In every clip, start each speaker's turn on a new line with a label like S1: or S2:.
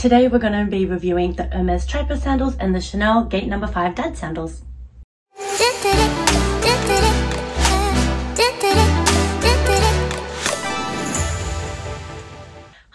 S1: Today we're going to be reviewing the HERMES Chypre Sandals and the Chanel Gate No. 5 Dad Sandals.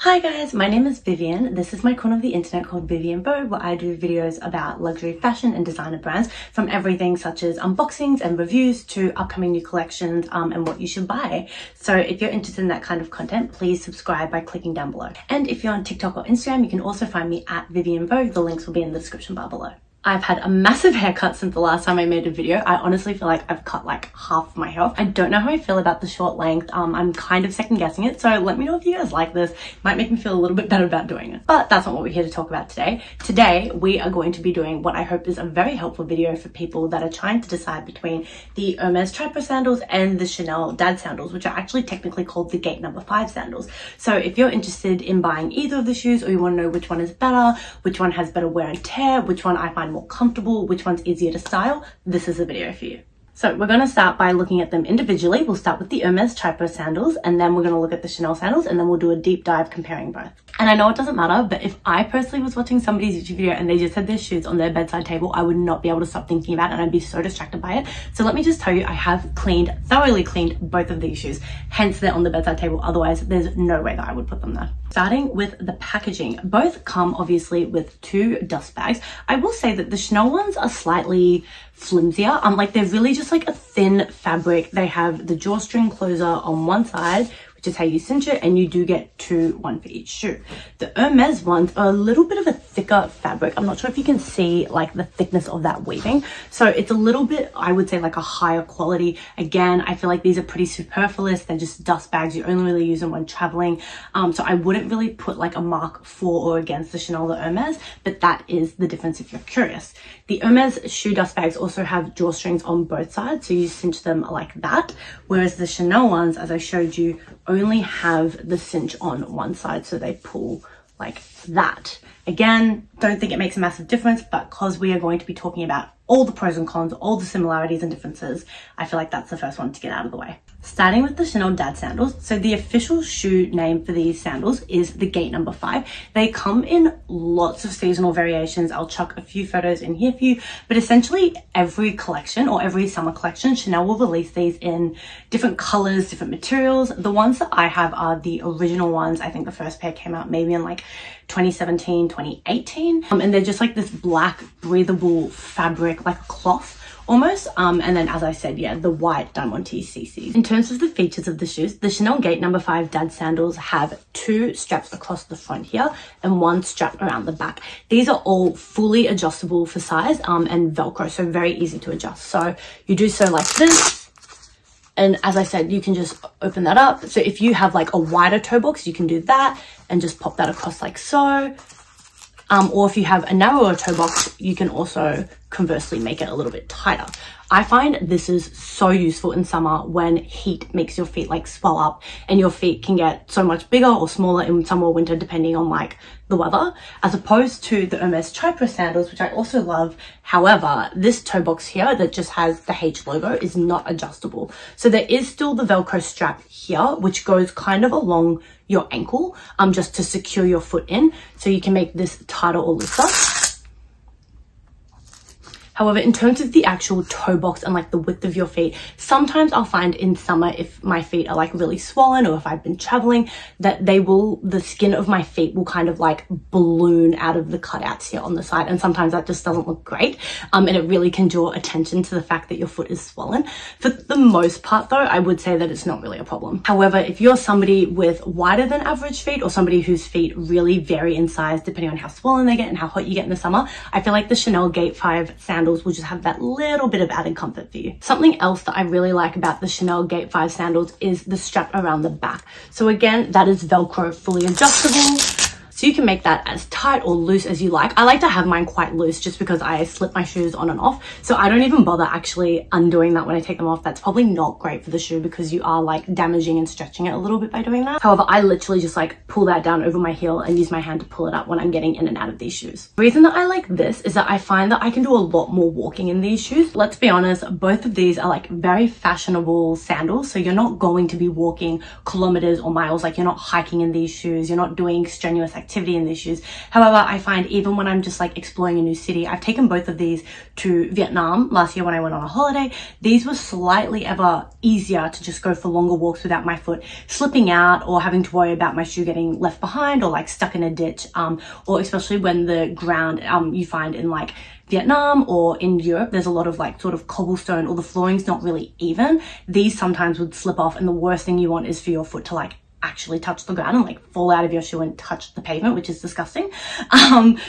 S1: Hi guys, my name is Vivian. This is my corner of the internet called Vivian Vogue, where I do videos about luxury fashion and designer brands, from everything such as unboxings and reviews to upcoming new collections and what you should buy. So if you're interested in that kind of content, please subscribe by clicking down below. And if you're on TikTok or Instagram, you can also find me at Vivian Vogue. The links will be in the description bar below. I've had a massive haircut since the last time I made a video. I honestly feel like I've cut like half of my hair off. I don't know how I feel about the short length. I'm kind of second guessing it. So let me know if you guys like this. It might make me feel a little bit better about doing it. But that's not what we're here to talk about today. Today, we are going to be doing what I hope is a very helpful video for people that are trying to decide between the HERMES Chypre Sandals and the Chanel Dad Sandals, which are actually technically called the Gate No. 5 Sandals. So if you're interested in buying either of the shoes, or you want to know which one is better, which one has better wear and tear, which one I find more comfortable, which one's easier to style, this is the video for you. So we're going to start by looking at them individually. We'll start with the HERMES Chypre Sandals, and then we're going to look at the Chanel sandals, and then we'll do a deep dive comparing both. And I know it doesn't matter, but if I personally was watching somebody's YouTube video and they just had their shoes on their bedside table, I would not be able to stop thinking about it, and I'd be so distracted by it. So let me just tell you, I have thoroughly cleaned both of these shoes, hence they're on the bedside table. Otherwise, there's no way that I would put them there. Starting with the packaging, both come obviously with 2 dust bags. I will say that the Chanel ones are slightly flimsier. Like they're really just like a thin fabric. They have the drawstring closer on one side, which is how you cinch it, and you do get 2, one for each shoe. The HERMES ones are a little bit of a thicker fabric. I'm not sure if you can see like the thickness of that weaving. So it's a little bit, I would say, like a higher quality. Again, I feel like these are pretty superfluous. They're just dust bags. You only really use them when traveling. So I wouldn't really put like a mark for or against the Chanel or HERMES, but that is the difference if you're curious. The HERMES shoe dust bags also have drawstrings on both sides, so you cinch them like that, whereas the Chanel ones, as I showed you, only have the cinch on one side, so they pull like that. Again, don't think it makes a massive difference, but because we are going to be talking about all the pros and cons, all the similarities and differences, I feel like that's the first one to get out of the way. Starting with the Chanel Dad Sandals. So the official shoe name for these sandals is the Gate No. 5. They come in lots of seasonal variations. I'll chuck a few photos in here for you, but essentially every collection or every summer collection, Chanel will release these in different colors, different materials. The ones that I have are the original ones. I think the first pair came out maybe in like 2017, 2018. And they're just like this black breathable fabric, like a cloth almost. And then, as I said, yeah, the white diamante CCs. In terms of the features of the shoes, the Chanel Gate No. 5 Dad Sandals have 2 straps across the front here and 1 strap around the back. These are all fully adjustable for size and Velcro, so very easy to adjust. So you do so like this. And as I said, you can just open that up. So if you have like a wider toe box, you can do that and just pop that across like so. Or if you have a narrower toe box, you can also conversely make it a little bit tighter. I find this is so useful in summer when heat makes your feet like swell up, and your feet can get so much bigger or smaller in summer or winter depending on like the weather, as opposed to the HERMES Chypre Sandals, which I also love. However, this toe box here that just has the H logo is not adjustable. So there is still the Velcro strap here, which goes kind of along your ankle, just to secure your foot in. So you can make this tighter or looser. However, in terms of the actual toe box and like the width of your feet, sometimes I'll find in summer, if my feet are like really swollen or if I've been traveling, that the skin of my feet will kind of like balloon out of the cutouts here on the side. And sometimes that just doesn't look great. And it really can draw attention to the fact that your foot is swollen. For the most part though, I would say that it's not really a problem. However, if you're somebody with wider than average feet, or somebody whose feet really vary in size depending on how swollen they get and how hot you get in the summer, I feel like the Chanel Gate 5 Sandals will just have that little bit of added comfort for you. Something else that I really like about the Chanel Gate 5 Sandals is the strap around the back. So again, that is Velcro fully adjustable. So you can make that as tight or loose as you like. I like to have mine quite loose just because I slip my shoes on and off. So I don't even bother actually undoing that when I take them off. That's probably not great for the shoe because you are like damaging and stretching it a little bit by doing that. However, I literally just like pull that down over my heel and use my hand to pull it up when I'm getting in and out of these shoes. The reason that I like this is that I find that I can do a lot more walking in these shoes. Let's be honest, both of these are like very fashionable sandals. So you're not going to be walking kilometers or miles. Like you're not hiking in these shoes. You're not doing strenuous activities activity in these shoes. However, I find even when I'm just like exploring a new city, I've taken both of these to Vietnam last year when I went on a holiday. These were slightly ever easier to just go for longer walks without my foot slipping out or having to worry about my shoe getting left behind or like stuck in a ditch, or especially when the ground you find in like Vietnam or in Europe, there's a lot of like sort of cobblestone or the flooring's not really even. These sometimes would slip off, and the worst thing you want is for your foot to like actually touch the ground and like fall out of your shoe and touch the pavement, which is disgusting.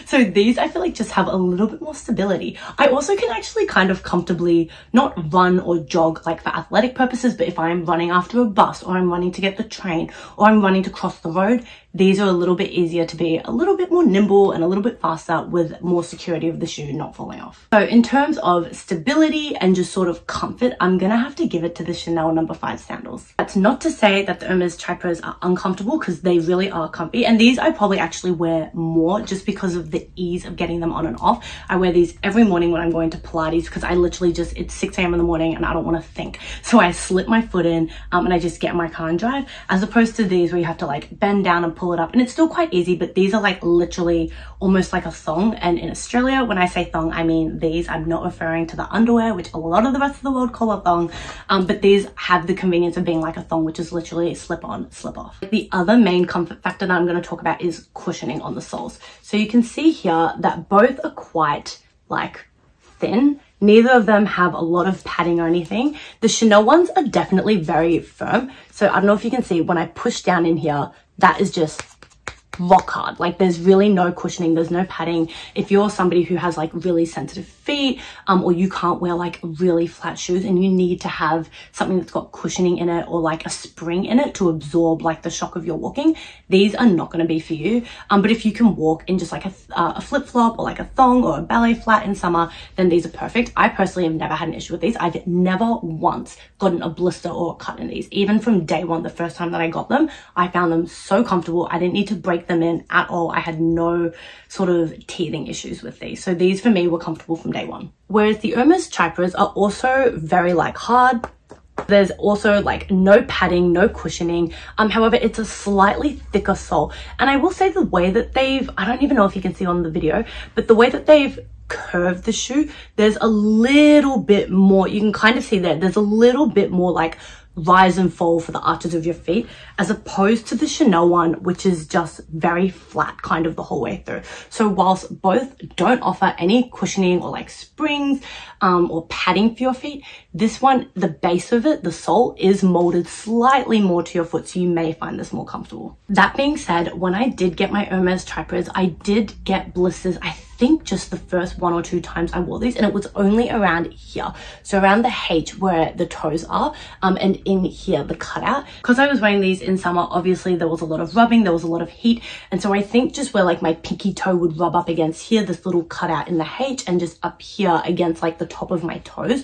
S1: So these I feel like just have a little bit more stability. I also can actually kind of comfortably not run or jog like for athletic purposes, but if I'm running after a bus or I'm running to get the train or I'm running to cross the road, these are a little bit easier to be a little bit more nimble and a little bit faster with more security of the shoe not falling off. So in terms of stability and just sort of comfort, I'm gonna have to give it to the Chanel No. 5 sandals. That's not to say that the HERMES Chypres are uncomfortable, because they really are comfy, and these I probably actually wear more just because of the ease of getting them on and off. I wear these every morning when I'm going to Pilates, because I literally just, it's 6 a.m. in the morning and I don't want to think, so I slip my foot in and I just get in my car and drive, as opposed to these where you have to like bend down and pull it up, and it's still quite easy, but these are like literally almost like a thong. And in Australia, when I say thong, I mean these. I'm not referring to the underwear, which a lot of the rest of the world call a thong, but these have the convenience of being like a thong, which is literally slip on, slip off. The other main comfort factor that I'm going to talk about is cushioning on the soles. So you can see here that both are quite like thin. Neither of them have a lot of padding or anything. The Chanel ones are definitely very firm. So I don't know if you can see when I push down in here, that is just rock hard. Like there's really no cushioning, there's no padding. If you're somebody who has like really sensitive feet, or you can't wear like really flat shoes and you need to have something that's got cushioning in it or like a spring in it to absorb like the shock of your walking, these are not going to be for you. But if you can walk in just like a flip-flop or like a thong or a ballet flat in summer, then these are perfect. I personally have never had an issue with these. I've never once gotten a blister or a cut in these. Even from day one, the first time that I got them, I found them so comfortable. I didn't need to break them in at all. I had no sort of teething issues with these. So these for me were comfortable from day one. Whereas the HERMES Chypres are also very like hard. There's also like no padding, no cushioning. However, it's a slightly thicker sole. And I will say the way that they've, I don't even know if you can see on the video, but the way that they've curved the shoe, there's a little bit more, you can kind of see there's a little bit more like rise and fall for the arches of your feet, as opposed to the Chanel one, which is just very flat kind of the whole way through. So whilst both don't offer any cushioning or like springs or padding for your feet, this one, the base of it, the sole is molded slightly more to your foot, so you may find this more comfortable. That being said, when I did get my HERMES Chypres, I did get blisters, I think just the first 1 or 2 times I wore these, and it was only around here, so around the H where the toes are, and in here the cutout. Because I was wearing these in summer, obviously there was a lot of rubbing, there was a lot of heat, and so I think just where like my pinky toe would rub up against here, this little cutout in the H, and just up here against like the top of my toes,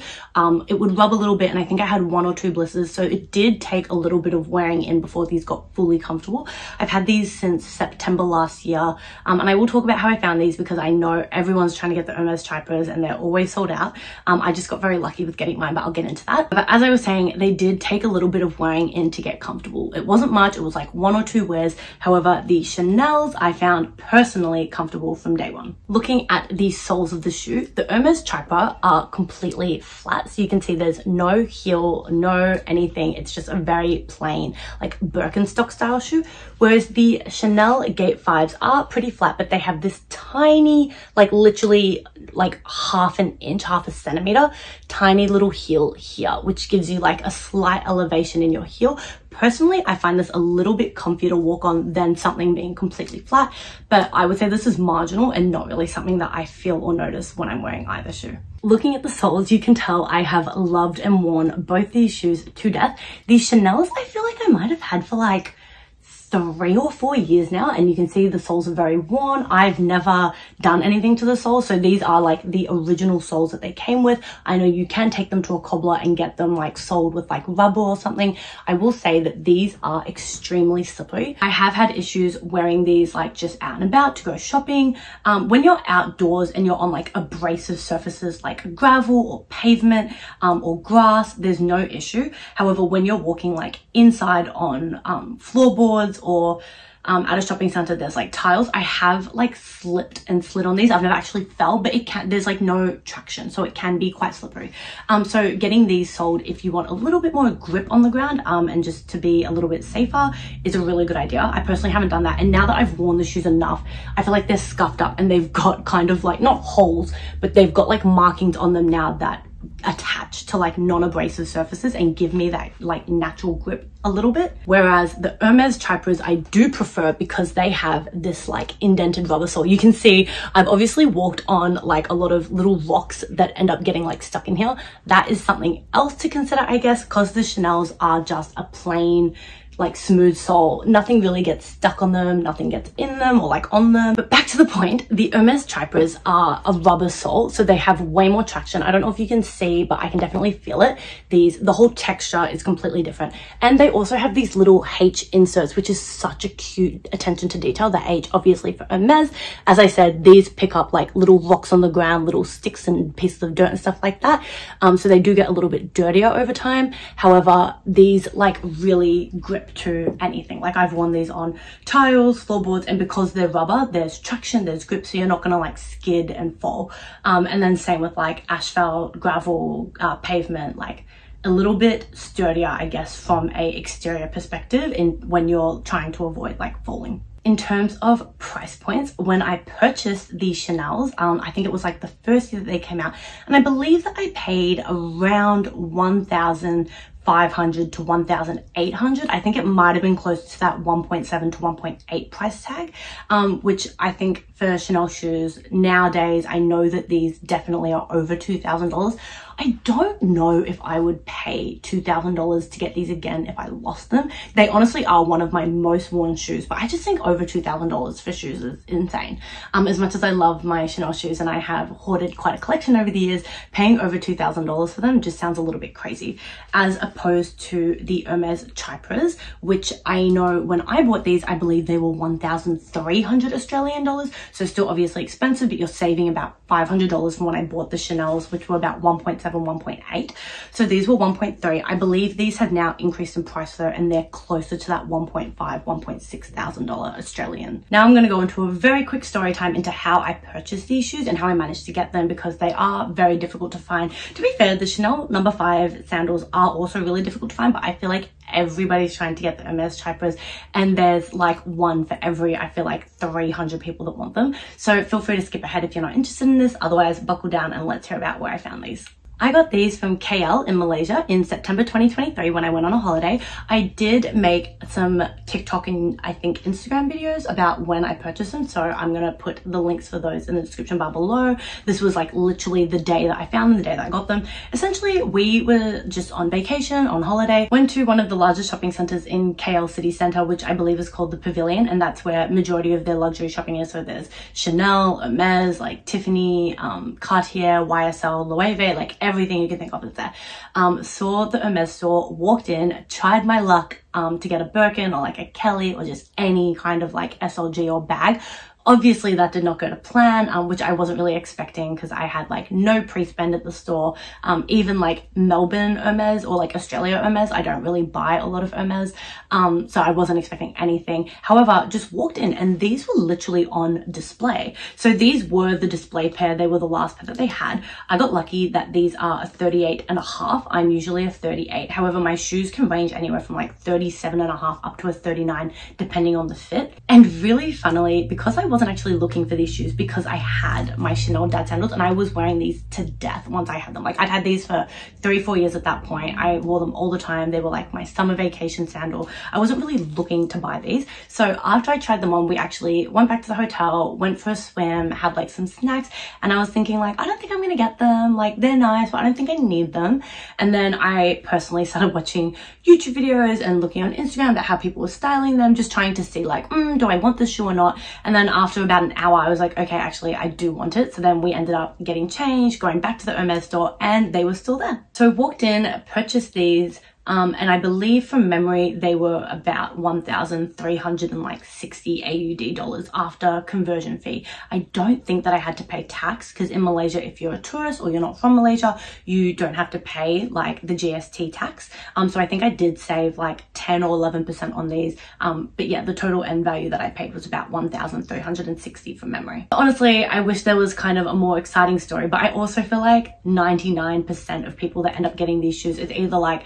S1: it would rub a little bit, and I think I had 1 or 2 blisters, so it did take a little bit of wearing in before these got fully comfortable. I've had these since September last year, and I will talk about how I found these because I know everyone's trying to get the HERMES Chypres and they're always sold out. I just got very lucky with getting mine, but I'll get into that. But as I was saying, they did take a little bit of wearing in to get comfortable. It wasn't much, it was like 1 or 2 wears. However, the Chanels I found personally comfortable from day one. Looking at the soles of the shoe, the HERMES Chypre are completely flat, so you can see there's no heel, no anything. It's just a very plain like Birkenstock style shoe, whereas the Chanel Gate 5s are pretty flat, but they have this tiny, like literally like half an inch, half a centimeter, tiny little heel here, which gives you like a slight elevation in your heel. Personally, I find this a little bit comfier to walk on than something being completely flat, but I would say this is marginal and not really something that I feel or notice when I'm wearing either shoe. Looking at the soles, you can tell I have loved and worn both these shoes to death. These Chanels, I feel like I might have had for like 3 or 4 years now, and you can see the soles are very worn. I've never done anything to the soles, so these are like the original soles that they came with. I know you can take them to a cobbler and get them like soled with like rubber or something. I will say that these are extremely slippery. I have had issues wearing these like just out and about to go shopping. When you're outdoors and you're on like abrasive surfaces like gravel or pavement or grass, there's no issue. However, when you're walking like inside on floorboards or at a shopping center, there's like tiles. I have like slipped and slid on these. I've never actually fell, but there's like no traction, so it can be quite slippery. So getting these soled if you want a little bit more grip on the ground and just to be a little bit safer is a really good idea. I personally haven't done that, and now that I've worn the shoes enough, I feel like they're scuffed up and they've got kind of like, not holes, but they've got like markings on them now that attach to like non-abrasive surfaces and give me that like natural grip a little bit. Whereas the HERMES Chypres I do prefer because they have this like indented rubber sole. You can see I've obviously walked on like a lot of little rocks that end up getting like stuck in here. That is something else to consider, I guess, because the Chanels are just a plain like smooth sole. Nothing really gets stuck on them, nothing gets in them or like on them. But back to the point, the HERMES Chypres are a rubber sole, so they have way more traction. I don't know if you can see, but I can definitely feel it. The whole texture is completely different. And they also have these little H inserts, which is such a cute attention to detail. The H obviously for HERMES. As I said, these pick up like little rocks on the ground, little sticks and pieces of dirt and stuff like that. So they do get a little bit dirtier over time. However, these like really grip to anything. Like I've worn these on tiles, floorboards, and because they're rubber, there's traction, there's grip, so you're not gonna like skid and fall. And then same with like asphalt, gravel, pavement, like a little bit sturdier, I guess, from a exterior perspective when you're trying to avoid like falling. In terms of price points, when I purchased these Chanels, I think it was like the first year that they came out, and I believe that I paid around $1,500 to $1,800. I think it might have been close to that 1.7 to 1.8 price tag, which I think for Chanel shoes nowadays, I know that these definitely are over $2,000. I don't know if I would pay $2,000 to get these again if I lost them. They honestly are one of my most worn shoes, but I just think over $2,000 for shoes is insane. As much as I love my Chanel shoes and I have hoarded quite a collection over the years, paying over $2,000 for them just sounds a little bit crazy, as opposed to the HERMES Chypres, which I know when I bought these, I believe they were 1,300 Australian dollars. So still obviously expensive, but you're saving about $500 from when I bought the Chanels, which were about 1.7, 1.8. So these were 1.3. I believe these have now increased in price though, and they're closer to that 1.5, 1.6 thousand dollar Australian. Now I'm going to go into a very quick story time into how I purchased these shoes and how I managed to get them, because they are very difficult to find. To be fair, the Chanel No. 5 sandals are also really difficult to find, but I feel like everybody's trying to get the HERMES Chypres, and there's like one for every, I feel like 300 people that want them. So feel free to skip ahead if you're not interested in this. Otherwise, buckle down and let's hear about where I found these. I got these from KL in Malaysia in September 2023 when I went on a holiday. I did make some TikTok and I think Instagram videos about when I purchased them, so I'm gonna put the links for those in the description bar below. This was like literally the day that I found them, the day that I got them. Essentially, we were just on vacation, on holiday, went to one of the largest shopping centers in KL city center, which I believe is called the Pavilion, and that's where majority of their luxury shopping is. So there's Chanel, Hermes, like Tiffany, Cartier, YSL, Loewe, like everything you can think of is there. Saw the Hermes store, walked in, tried my luck to get a Birkin or like a Kelly or just any kind of like SLG or bag. Obviously that did not go to plan, which I wasn't really expecting because I had like no pre-spend at the store. Even like Melbourne Hermes or like Australia Hermes, I don't really buy a lot of Hermes. So I wasn't expecting anything. However, just walked in and these were literally on display. So these were the display pair. They were the last pair that they had. I got lucky that these are a 38.5. I'm usually a 38. However, my shoes can range anywhere from like 37.5 up to a 39, depending on the fit. And really funnily, because I wasn't actually looking for these shoes, because I had my Chanel Dad Sandals and I was wearing these to death once I had them. Like I'd had these for 3-4 years at that point. I wore them all the time. They were like my summer vacation sandal. I wasn't really looking to buy these. So after I tried them on, we actually went back to the hotel, went for a swim, had like some snacks, and I was thinking like, I don't think I'm gonna get them. Like they're nice, but I don't think I need them. And then I personally started watching YouTube videos and looking on Instagram about how people were styling them, just trying to see like, do I want this shoe or not? And then after about an hour, I was like, okay, actually I do want it. So then we ended up getting changed, going back to the Hermes store, and they were still there. So walked in, purchased these. And I believe from memory they were about 1,360 AUD dollars after conversion fee. I don't think that I had to pay tax, because in Malaysia, if you're a tourist or you're not from Malaysia, you don't have to pay like the GST tax. So I think I did save like 10 or 11% on these. But yeah, the total end value that I paid was about 1,360 from memory. Honestly, I wish there was kind of a more exciting story, but I also feel like 99% of people that end up getting these shoes is either like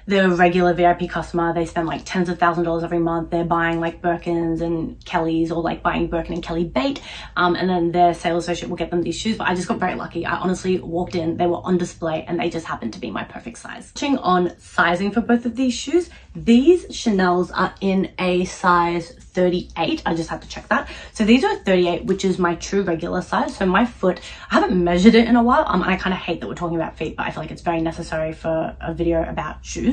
S1: the regular VIP customer, they spend like tens of thousands of dollars every month, they're buying like Birkins and Kellys, or like buying Birkin and Kelly bait, and then their sales associate will get them these shoes. But I just got very lucky. I honestly walked in, they were on display, and they just happened to be my perfect size. Touching on sizing for both of these shoes, these Chanels are in a size 38. I just had to check that. So these are 38, which is my true regular size. So my foot, I haven't measured it in a while, and I kind of hate that we're talking about feet, but I feel like it's very necessary for a video about shoes.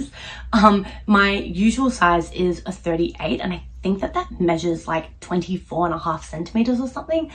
S1: My usual size is a 38, and I think that measures like 24.5 centimeters or something.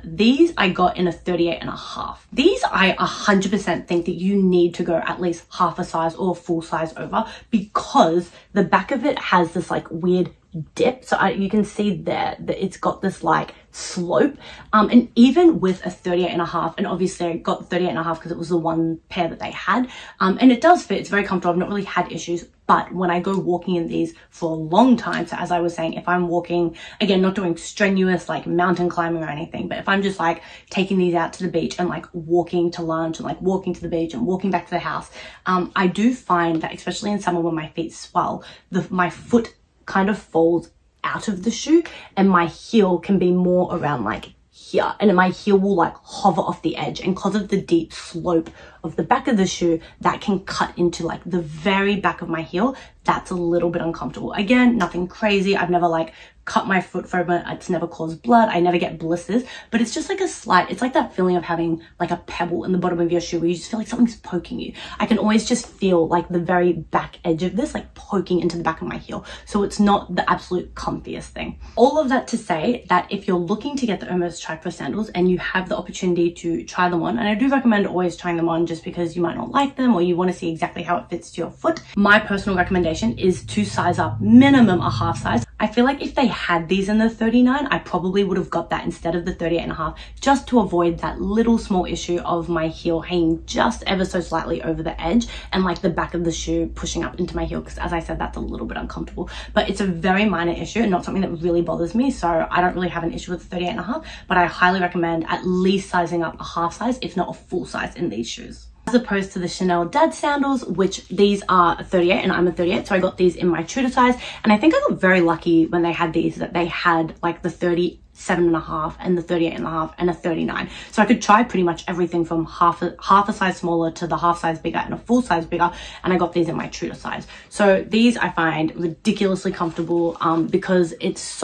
S1: These I got in a 38.5. These I 100% think that you need to go at least half a size or full size over, because the back of it has this like weird dip. So you can see there that it's got this like slope, and even with a 38.5, and obviously I got 38.5 because it was the one pair that they had, and it does fit, it's very comfortable, I've not really had issues. But when I go walking in these for a long time, so as I was saying, if I'm walking, again, not doing strenuous like mountain climbing or anything, but if I'm just like taking these out to the beach and like walking to lunch and like walking to the beach and walking back to the house, I do find that especially in summer when my feet swell, my foot kind of folds out of the shoe, and my heel can be more around like here, and my heel will like hover off the edge, and because of the deep slope of the back of the shoe, that can cut into like the very back of my heel. That's a little bit uncomfortable. Again, nothing crazy. I've never like cut my foot from it. It's never caused blood. I never get blisters, but it's just like a slight, it's like that feeling of having like a pebble in the bottom of your shoe where you just feel like something's poking you. I can always just feel like the very back edge of this like poking into the back of my heel. So it's not the absolute comfiest thing. All of that to say that if you're looking to get the HERMES Chypre Sandals and you have the opportunity to try them on, and I do recommend always trying them on just because you might not like them or you want to see exactly how it fits to your foot, my personal recommendation is to size up minimum a half size. I feel like if they had these in the 39, I probably would have got that instead of the 38.5, just to avoid that little small issue of my heel hanging just ever so slightly over the edge and like the back of the shoe pushing up into my heel, because as I said, that's a little bit uncomfortable. But it's a very minor issue and not something that really bothers me, so I don't really have an issue with the 38.5, but I highly recommend at least sizing up a half size, if not a full size, in these shoes. As opposed to the Chanel Dad Sandals, which these are a 38 and I'm a 38, so I got these in my true to size. And I think I got very lucky when they had these, that they had like the 37.5 and the 38.5 and a 39. So I could try pretty much everything from half a size smaller to the half size bigger and a full size bigger, and I got these in my true to size. So these I find ridiculously comfortable, because it's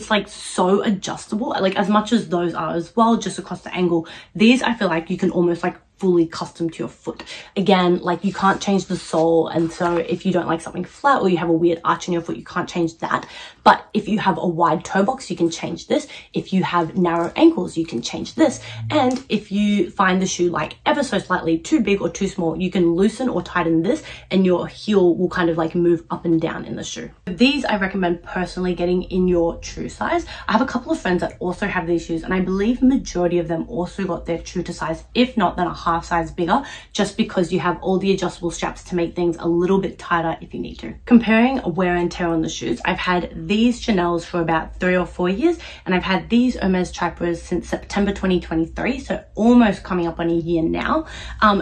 S1: like so adjustable, like as much as those are as well, just across the ankle. These I feel like you can almost like fully custom to your foot. Again, like you can't change the sole, and so if you don't like something flat or you have a weird arch in your foot, you can't change that. But if you have a wide toe box, you can change this. If you have narrow ankles, you can change this. And if you find the shoe like ever so slightly too big or too small, you can loosen or tighten this, and your heel will kind of like move up and down in the shoe. These I recommend personally getting in your true size. I have a couple of friends that also have these shoes, and I believe majority of them also got their true to size, if not then a half size bigger, just because you have all the adjustable straps to make things a little bit tighter if you need to. Comparing wear and tear on the shoes, I've had these Chanels for about 3 or 4 years, and I've had these HERMES Chypres since September 2023, so almost coming up on a year now.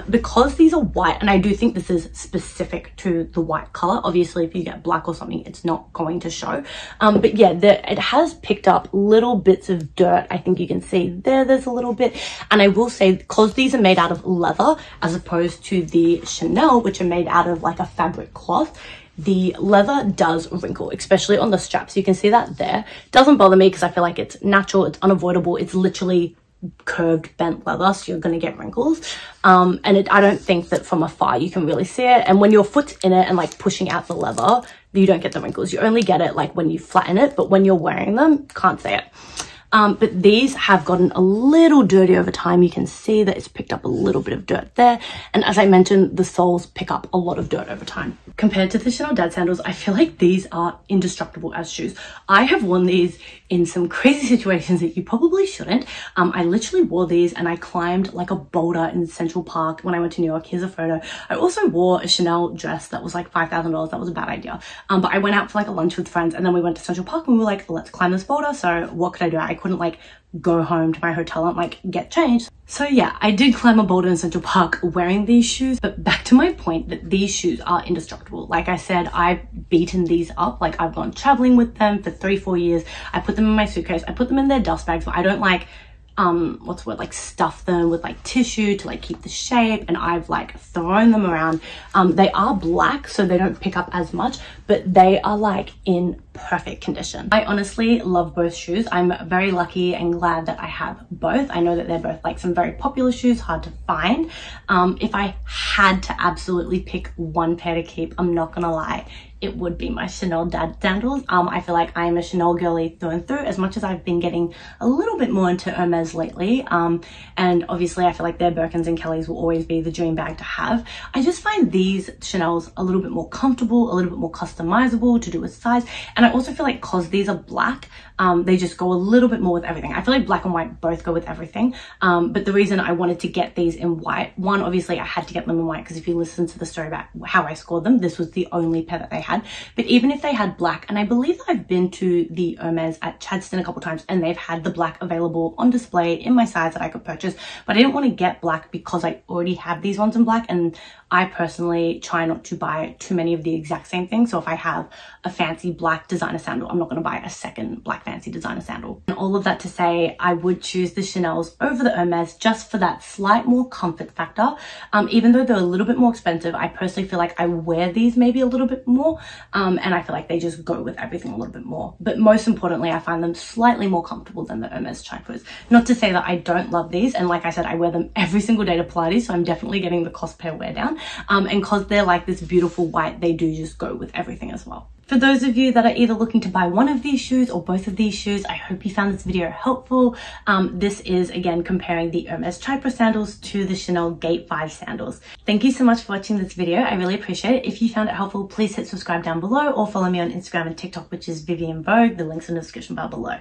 S1: Because these are white, and I do think this is specific to the white color. Obviously if you get black or something, it's not going to show, but yeah, it has picked up little bits of dirt. I think you can see there's a little bit, and I will say, because these are made out of leather as opposed to the Chanel, which are made out of like a fabric cloth, the leather does wrinkle, especially on the straps. You can see that there. It doesn't bother me because I feel like it's natural, it's unavoidable, it's literally curved bent leather, so you're going to get wrinkles, and I don't think that from afar you can really see it, and when your foot's in it and like pushing out the leather, you don't get the wrinkles. You only get it like when you flatten it, but when you're wearing them, can't see it. But these have gotten a little dirty over time. You can see that it's picked up a little bit of dirt there. And as I mentioned, the soles pick up a lot of dirt over time. Compared to the Chanel Dad Sandals, I feel like these are indestructible as shoes. I have worn these in some crazy situations that you probably shouldn't. I literally wore these and I climbed like a boulder in Central Park when I went to New York. Here's a photo. I also wore a Chanel dress that was like $5,000. That was a bad idea. But I went out for like a lunch with friends and then we went to Central Park and we were like, let's climb this boulder. So what could I do? I couldn't like go home to my hotel and like get changed. So yeah, I did climb a boulder in Central Park wearing these shoes, but back to my point that these shoes are indestructible. Like I said, I've beaten these up. Like I've gone traveling with them for 3-4 years. I put them in my suitcase. I put them in their dust bags, but I don't like what's the word, like stuff them with like tissue to like keep the shape, and I've like thrown them around. They are black, so they don't pick up as much, but they are like in perfect condition. I honestly love both shoes. I'm very lucky and glad that I have both. I know that they're both like some very popular shoes, hard to find. If I had to absolutely pick one pair to keep, I'm not gonna lie, it would be my Chanel Dad Sandals. I feel like I'm a Chanel girly through and through, as much as I've been getting a little bit more into Hermes lately. And obviously I feel like their Birkins and Kellys will always be the dream bag to have. I just find these Chanels a little bit more comfortable, a little bit more customizable to do with size. And I also feel like cause these are black, they just go a little bit more with everything. I feel like black and white both go with everything. But the reason I wanted to get these in white, one, obviously I had to get them in white because if you listen to the story about how I scored them, this was the only pair that they had. But even if they had black, and I believe I've been to the Hermes at Chadstone a couple times and they've had the black available on display in my size that I could purchase, but I didn't want to get black because I already have these ones in black, and I personally try not to buy too many of the exact same thing. So if I have a fancy black designer sandal, I'm not going to buy a second black fancy designer sandal. And all of that to say, I would choose the Chanels over the Hermes just for that slight more comfort factor. Even though they're a little bit more expensive, I personally feel like I wear these maybe a little bit more. And I feel like they just go with everything a little bit more. But most importantly, I find them slightly more comfortable than the Hermes Chypres. Not to say that I don't love these. And like I said, I wear them every single day to Pilates, so I'm definitely getting the cost per wear down. And because they're like this beautiful white, they do just go with everything as well. For those of you that are either looking to buy one of these shoes or both of these shoes, I hope you found this video helpful. This is again comparing the HERMES Chypre Sandals to the Chanel Gate 5 sandals. Thank you so much for watching this video. I really appreciate it. If you found it helpful, please hit subscribe down below or follow me on Instagram and TikTok, which is Vivian Vogue. The links in the description bar below.